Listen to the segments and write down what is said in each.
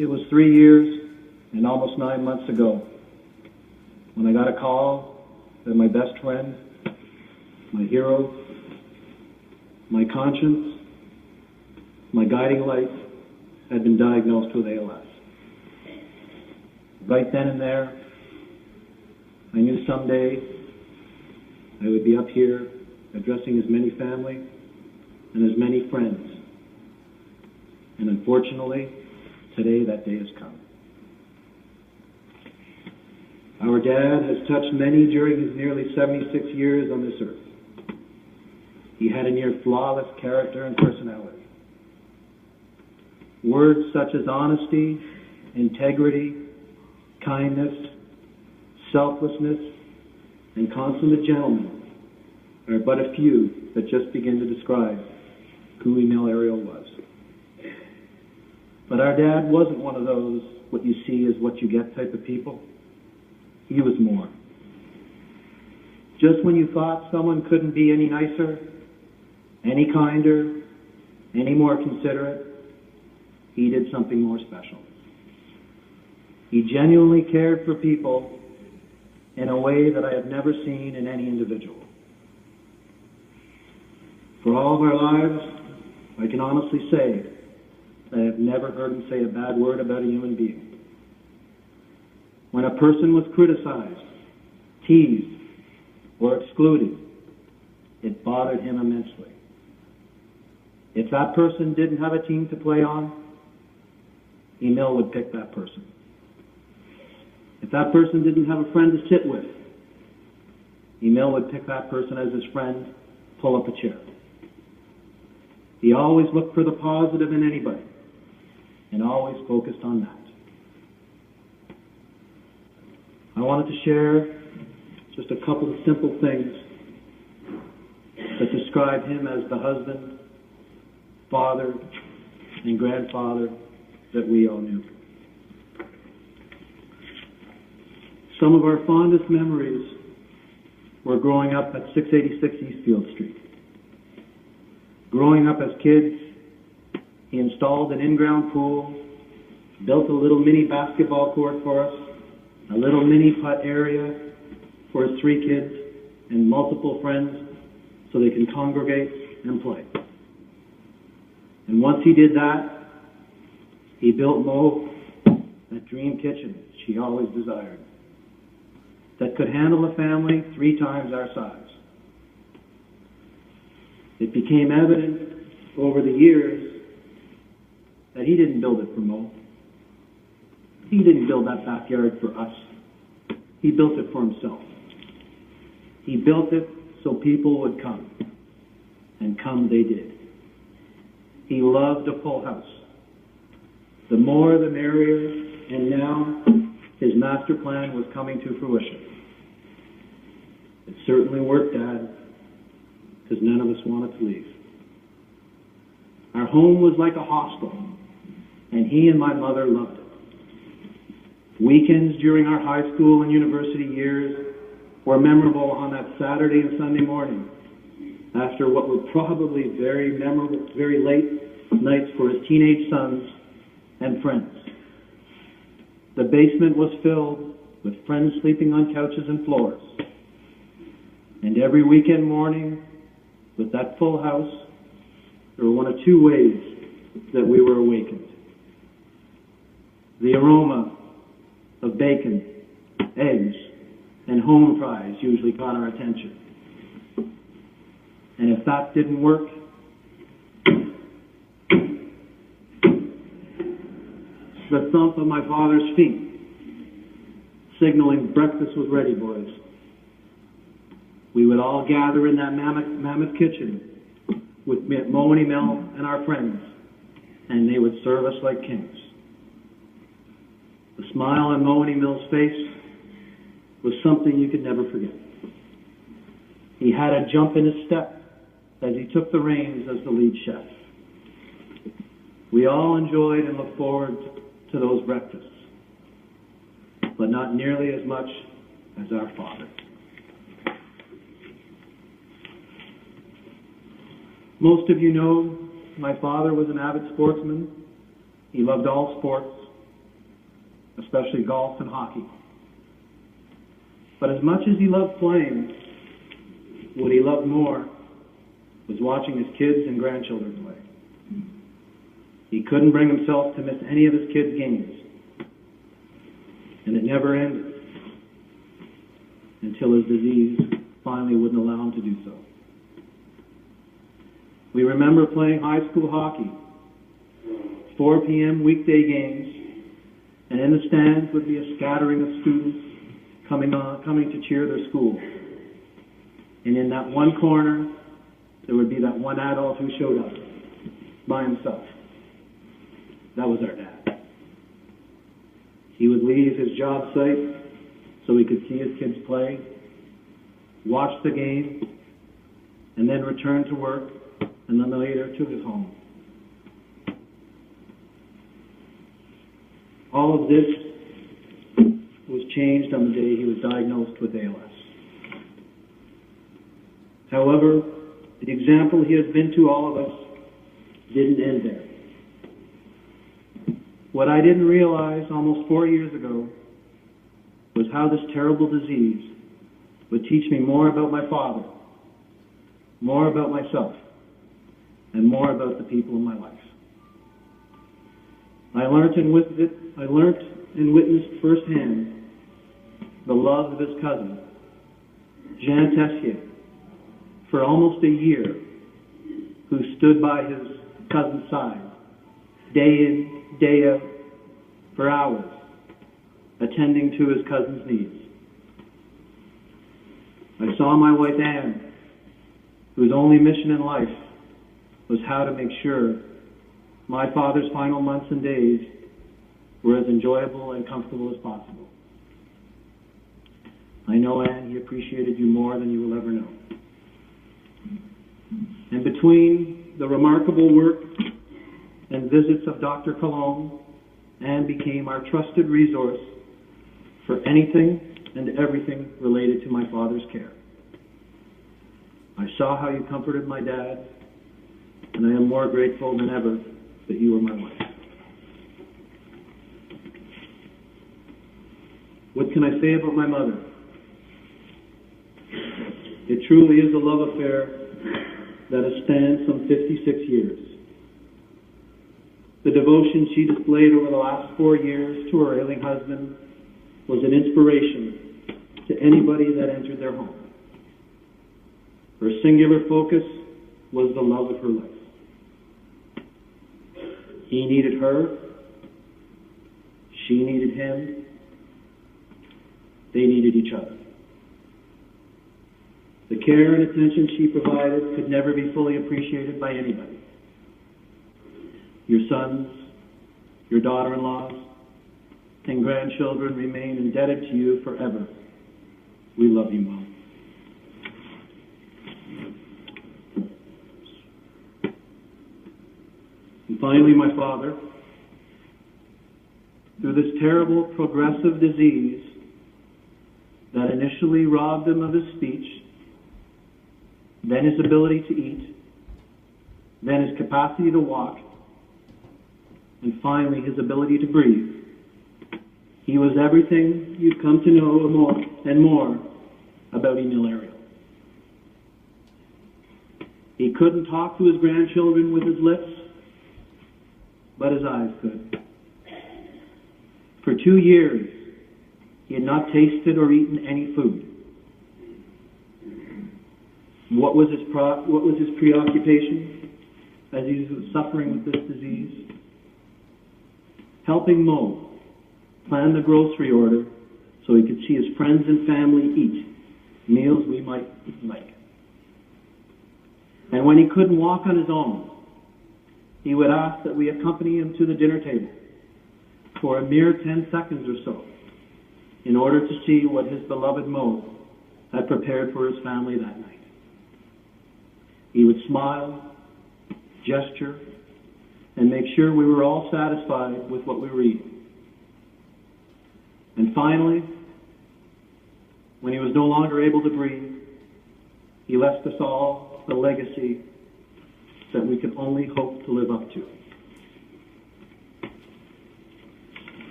It was 3 years and almost 9 months ago when I got a call that my best friend, my hero, my conscience, my guiding light had been diagnosed with ALS. Right then and there, I knew someday I would be up here addressing as many family and as many friends. And unfortunately, today that day has come. Our dad has touched many during his nearly 76 years on this earth. He had a near flawless character and personality. Words such as honesty, integrity, kindness, selflessness, and consummate gentleman are but a few that just begin to describe who Emile Arial was. But our dad wasn't one of those what you see is what you get type of people. He was more. Just when you thought someone couldn't be any nicer, any kinder, any more considerate, he did something more special. He genuinely cared for people in a way that I have never seen in any individual. For all of our lives, I can honestly say that I have never heard him say a bad word about a human being. When a person was criticized, teased, or excluded, it bothered him immensely. If that person didn't have a team to play on, Emile would pick that person. If that person didn't have a friend to sit with, Emile would pick that person as his friend, pull up a chair. He always looked for the positive in anybody and always focused on that. I wanted to share just a couple of simple things that describe him as the husband, father, and grandfather that we all knew. Some of our fondest memories were growing up at 686 Eastfield Street. Growing up as kids, he installed an in-ground pool, built a little mini basketball court for us, a little mini putt area for his 3 kids and multiple friends so they can congregate and play. And once he did that, he built Mo that dream kitchen she always desired, that could handle a family 3 times our size. It became evident over the years that he didn't build it for Mo. He didn't build that backyard for us. He built it for himself. He built it so people would come, and come they did. He loved a full house. The more the merrier, and now his master plan was coming to fruition. It certainly worked, Dad, because none of us wanted to leave. Our home was like a hostel, and he and my mother loved it. Weekends during our high school and university years were memorable on that Saturday and Sunday morning, after what were probably very memorable, very late nights for his teenage sons and friends. The basement was filled with friends sleeping on couches and floors. And every weekend morning, with that full house, there were one of 2 ways that we were awakened. The aroma of bacon, eggs, and home fries usually caught our attention. And if that didn't work, the thump of my father's feet, signaling breakfast was ready, boys. We would all gather in that mammoth kitchen with Mo and Emile and our friends, and they would serve us like kings. The smile on Mo and Emile's face was something you could never forget. He had a jump in his step as he took the reins as the lead chef. We all enjoyed and looked forward to those breakfasts, but not nearly as much as our father. Most of you know my father was an avid sportsman. He loved all sports, especially golf and hockey. But as much as he loved playing, what he loved more was watching his kids and grandchildren play. He couldn't bring himself to miss any of his kids' games. And it never ended until his disease finally wouldn't allow him to do so. We remember playing high school hockey, 4 p.m. weekday games, and in the stands would be a scattering of students coming to cheer their school. And in that one corner, there would be that one adult who showed up by himself. That was our dad. He would leave his job site so he could see his kids play, watch the game, and then return to work, and then later to his home. All of this was changed on the day he was diagnosed with ALS. However, the example he has been to all of us didn't end there. What I didn't realize almost 4 years ago was how this terrible disease would teach me more about my father, more about myself, and more about the people in my life. I learned and witnessed firsthand the love of his cousin, Jean Tessier, for almost a year, who stood by his cousin's side, day in, day out, for hours, attending to his cousin's needs. I saw my wife Anne, whose only mission in life was how to make sure my father's final months and days were as enjoyable and comfortable as possible. I know, Anne, he appreciated you more than you will ever know. And between the remarkable work and visits of Dr. Cologne, Anne became our trusted resource for anything and everything related to my father's care. I saw how you comforted my dad, and I am more grateful than ever that you were my wife. What can I say about my mother? It truly is a love affair that has spanned some 56 years. The devotion she displayed over the last 4 years to her ailing husband was an inspiration to anybody that entered their home. Her singular focus was the love of her life. He needed her. She needed him. They needed each other. The care and attention she provided could never be fully appreciated by anybody. Your sons, your daughter-in-laws, and grandchildren remain indebted to you forever. We love you, Mom. And finally, my father, through this terrible progressive disease that initially robbed him of his speech, then his ability to eat, then his capacity to walk, and finally his ability to breathe. He was everything you've come to know and more about Emile Arial. He couldn't talk to his grandchildren with his lips, but his eyes could. For 2 years, he had not tasted or eaten any food. What was his preoccupation as he was suffering with this disease? Helping Mo plan the grocery order so he could see his friends and family eat meals we might like. And when he couldn't walk on his own, he would ask that we accompany him to the dinner table for a mere 10 seconds or so in order to see what his beloved Mo had prepared for his family that night. He would smile, gesture, and make sure we were all satisfied with what we were eating. And finally, when he was no longer able to breathe, he left us all a legacy that we can only hope to live up to.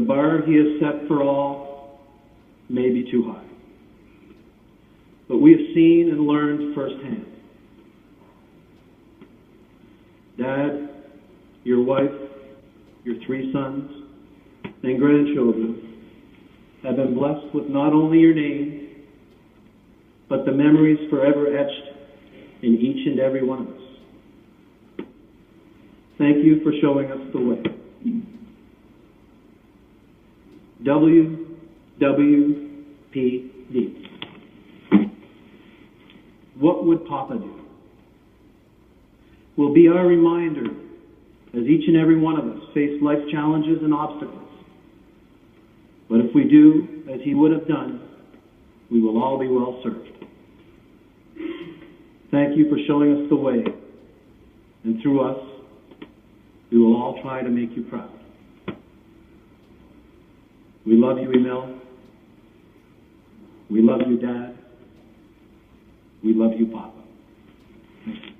bar he has set for all may be too high. But we have seen and learned firsthand. Dad, your wife, your 3 sons, and grandchildren have been blessed with not only your name, but the memories forever etched in each and every one of us. Thank you for showing us the way. WWPD. What would Papa do? Will be our reminder as each and every one of us face life challenges and obstacles. But if we do as he would have done, we will all be well served. Thank you for showing us the way, and through us, we will all try to make you proud. We love you, Emile. We love you, Dad. We love you, Papa. Thank you.